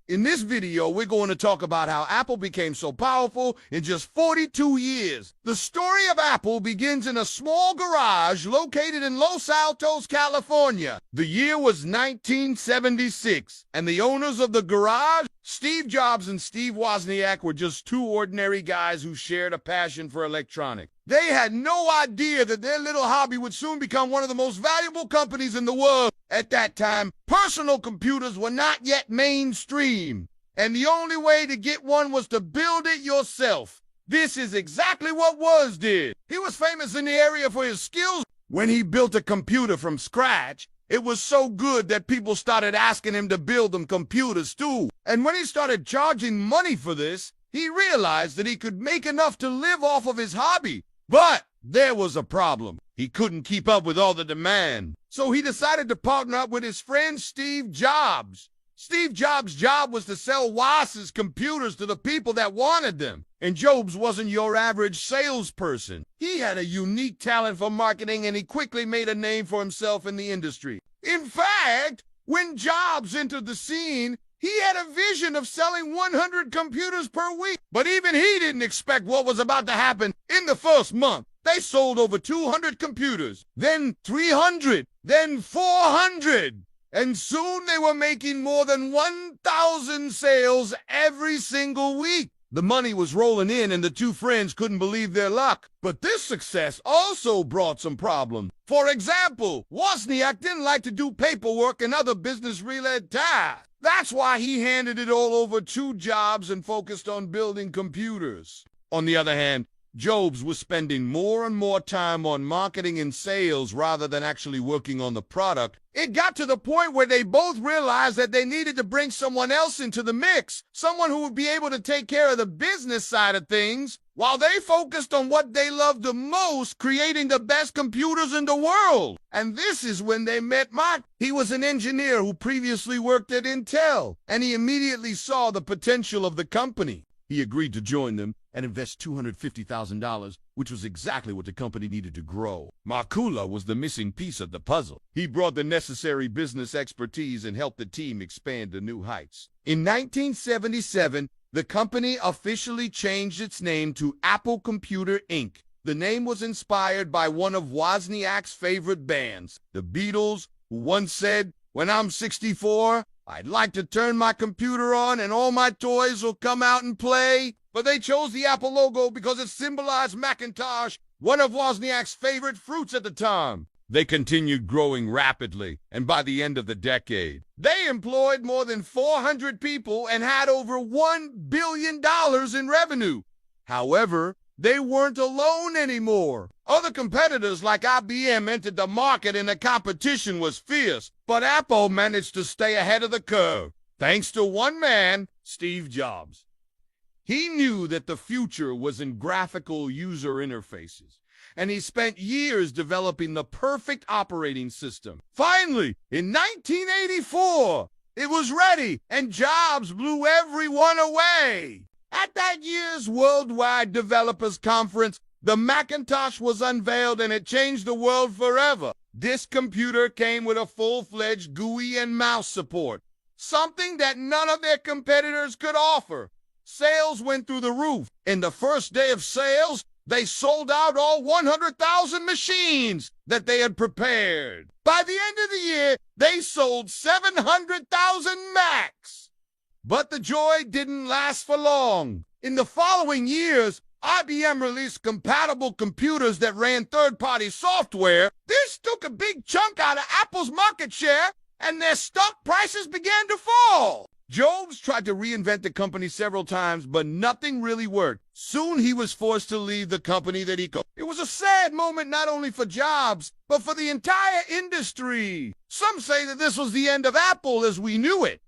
In this video, we're going to talk about how Apple became so powerful in just 42 years. The story of Apple begins in a small garage located in Los Altos, California. The year was 1976, and the owners of the garage, Steve Jobs and Steve Wozniak, were just two ordinary guys who shared a passion for electronics. They had no idea that their little hobby would soon become one of the most valuable companies in the world. At that time, personal computers were not yet mainstream, and the only way to get one was to build it yourself. This is exactly what Woz did. He was famous in the area for his skills. When he built a computer from scratch, it was so good that people started asking him to build them computers too. And when he started charging money for this, he realized that he could make enough to live off of his hobby. But there was a problem. He couldn't keep up with all the demand. So he decided to partner up with his friend Steve Jobs. Steve Jobs' job was to sell Woz's computers to the people that wanted them. And Jobs wasn't your average salesperson. He had a unique talent for marketing, and he quickly made a name for himself in the industry. In fact, when Jobs entered the scene, he had a vision of selling 100 computers per week. But even he didn't expect what was about to happen. In the first month, they sold over 200 computers, then 300, then 400. And soon they were making more than 1,000 sales every single week. The money was rolling in, and the two friends couldn't believe their luck. But this success also brought some problems. For example, Wozniak didn't like to do paperwork and other business-related tasks. That's why he handed it all over to Jobs and focused on building computers. On the other hand, Jobs was spending more and more time on marketing and sales rather than actually working on the product. It got to the point where they both realized that they needed to bring someone else into the mix, someone who would be able to take care of the business side of things, while they focused on what they loved the most, creating the best computers in the world. And this is when they met Mike. He was an engineer who previously worked at Intel, and he immediately saw the potential of the company. He agreed to join them and invest $250,000, which was exactly what the company needed to grow. Markula was the missing piece of the puzzle. He brought the necessary business expertise and helped the team expand to new heights. In 1977, the company officially changed its name to Apple Computer Inc. The name was inspired by one of Wozniak's favorite bands, the Beatles, who once said, "When I'm 64, I'd like to turn my computer on and all my toys will come out and play." But they chose the Apple logo because it symbolized Macintosh, one of Wozniak's favorite fruits at the time. They continued growing rapidly, and by the end of the decade, they employed more than 400 people and had over $1 billion in revenue. However, they weren't alone anymore. Other competitors like IBM entered the market and the competition was fierce, but Apple managed to stay ahead of the curve, thanks to one man, Steve Jobs. He knew that the future was in graphical user interfaces, and he spent years developing the perfect operating system. Finally, in 1984, it was ready, and Jobs blew everyone away. At that year's Worldwide Developers Conference, the Macintosh was unveiled, and it changed the world forever. This computer came with a full-fledged GUI and mouse support, something that none of their competitors could offer. Sales went through the roof. In the first day of sales, they sold out all 100,000 machines that they had prepared. By the end of the year, they sold 700,000 Macs. But the joy didn't last for long. In the following years, IBM released compatible computers that ran third-party software. This took a big chunk out of Apple's market share, and their stock prices began to fall. Jobs tried to reinvent the company several times, but nothing really worked. Soon he was forced to leave the company that he co-founded. It was a sad moment not only for Jobs, but for the entire industry. Some say that this was the end of Apple as we knew it.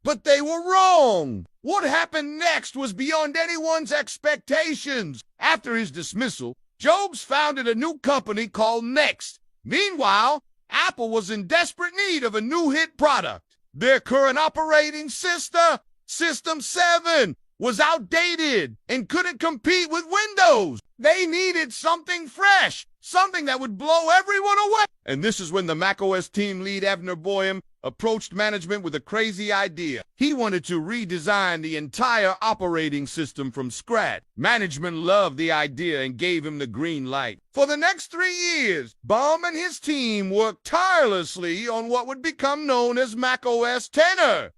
But they were wrong. What happened next was beyond anyone's expectations. After his dismissal, Jobs founded a new company called Next. Meanwhile, Apple was in desperate need of a new hit product. Their current operating system, System 7, was outdated and couldn't compete with Windows. They needed something fresh, something that would blow everyone away. And this is when the macOS team lead Avner Boyum approached management with a crazy idea. He wanted to redesign the entire operating system from scratch. Management loved the idea and gave him the green light. For the next 3 years, Baum and his team worked tirelessly on what would become known as macOS X.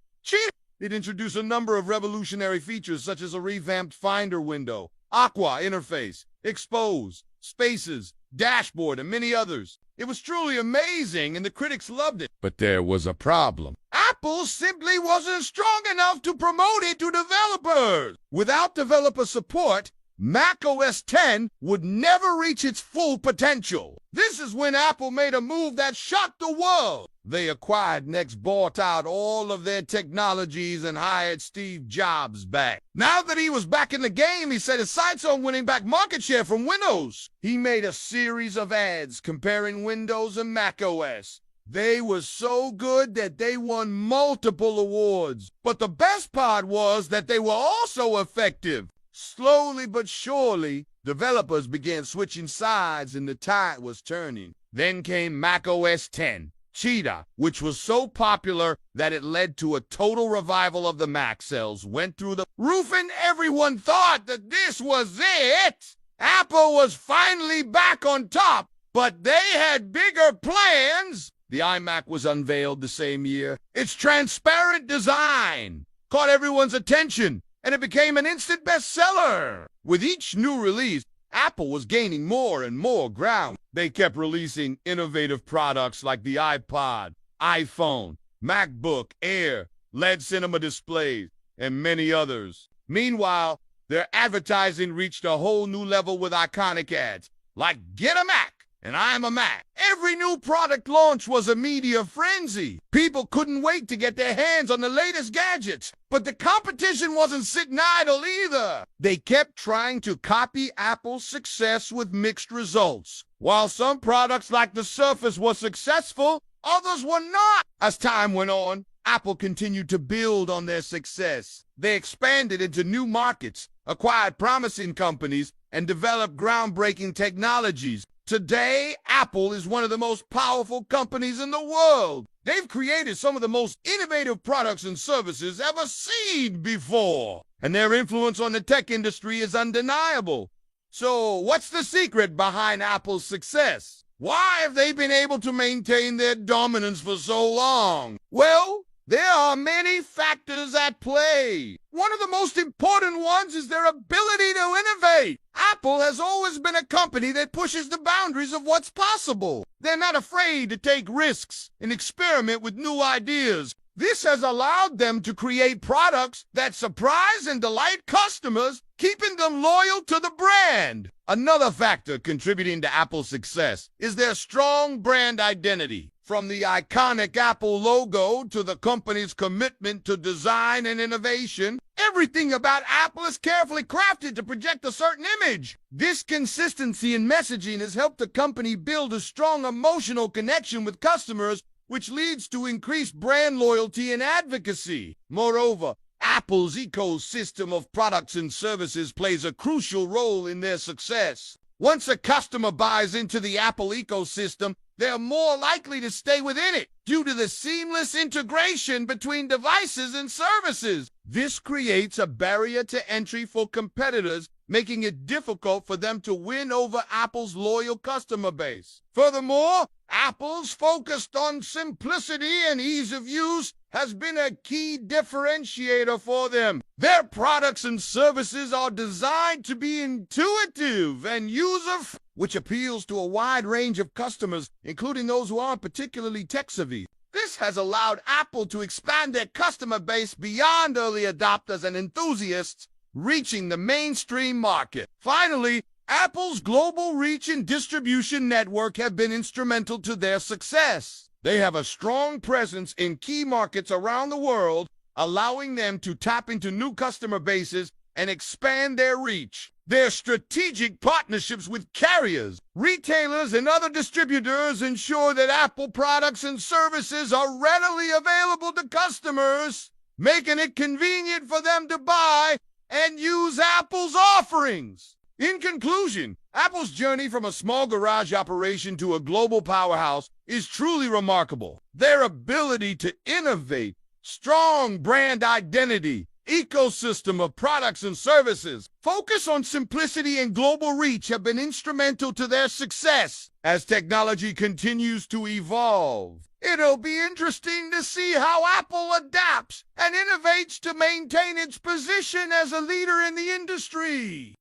It introduced a number of revolutionary features such as a revamped Finder window, Aqua interface, Expose, Spaces, Dashboard, and many others. It was truly amazing, and the critics loved it. But there was a problem. Apple simply wasn't strong enough to promote it to developers. Without developer support, macOS X would never reach its full potential. This is when Apple made a move that shocked the world. They acquired Next, bought out all of their technologies, and hired Steve Jobs back. Now that he was back in the game, he set his sights on winning back market share from Windows. He made a series of ads comparing Windows and macOS. They were so good that they won multiple awards. But the best part was that they were also effective. Slowly but surely, developers began switching sides and the tide was turning. Then came macOS X, Cheetah, which was so popular that it led to a total revival of the Mac. Sales went through the roof and everyone thought that this was it. Apple was finally back on top, but they had bigger plans. The iMac was unveiled the same year. Its transparent design caught everyone's attention, and it became an instant bestseller. With each new release, Apple was gaining more and more ground. They kept releasing innovative products like the iPod, iPhone, MacBook Air, LED cinema displays, and many others. Meanwhile, their advertising reached a whole new level with iconic ads like "Get a Mac" and "I'm a Mac." Every new product launch was a media frenzy. People couldn't wait to get their hands on the latest gadgets. But the competition wasn't sitting idle either. They kept trying to copy Apple's success with mixed results. While some products like the Surface were successful, others were not. As time went on, Apple continued to build on their success. They expanded into new markets, acquired promising companies, and developed groundbreaking technologies. Today, Apple is one of the most powerful companies in the world. They've created some of the most innovative products and services ever seen before, and their influence on the tech industry is undeniable. So, what's the secret behind Apple's success? Why have they been able to maintain their dominance for so long? Well, there are many factors at play. One of the most important ones is their ability to innovate. Apple has always been a company that pushes the boundaries of what's possible. They're not afraid to take risks and experiment with new ideas. This has allowed them to create products that surprise and delight customers, keeping them loyal to the brand. Another factor contributing to Apple's success is their strong brand identity. From the iconic Apple logo to the company's commitment to design and innovation, everything about Apple is carefully crafted to project a certain image. This consistency in messaging has helped the company build a strong emotional connection with customers, which leads to increased brand loyalty and advocacy. Moreover, Apple's ecosystem of products and services plays a crucial role in their success. Once a customer buys into the Apple ecosystem, they're more likely to stay within it due to the seamless integration between devices and services. This creates a barrier to entry for competitors, making it difficult for them to win over Apple's loyal customer base. Furthermore, Apple's focus on simplicity and ease of use has been a key differentiator for them. Their products and services are designed to be intuitive and user-friendly, which appeals to a wide range of customers, including those who aren't particularly tech-savvy. This has allowed Apple to expand their customer base beyond early adopters and enthusiasts, reaching the mainstream market. Finally, Apple's global reach and distribution network have been instrumental to their success. They have a strong presence in key markets around the world, allowing them to tap into new customer bases and expand their reach. Their strategic partnerships with carriers, retailers, and other distributors ensure that Apple products and services are readily available to customers, making it convenient for them to buy and use Apple's offerings. In conclusion, Apple's journey from a small garage operation to a global powerhouse is truly remarkable. Their ability to innovate, strong brand identity, ecosystem of products and services, focus on simplicity and global reach have been instrumental to their success. As technology continues to evolve, it'll be interesting to see how Apple adapts and innovates to maintain its position as a leader in the industry.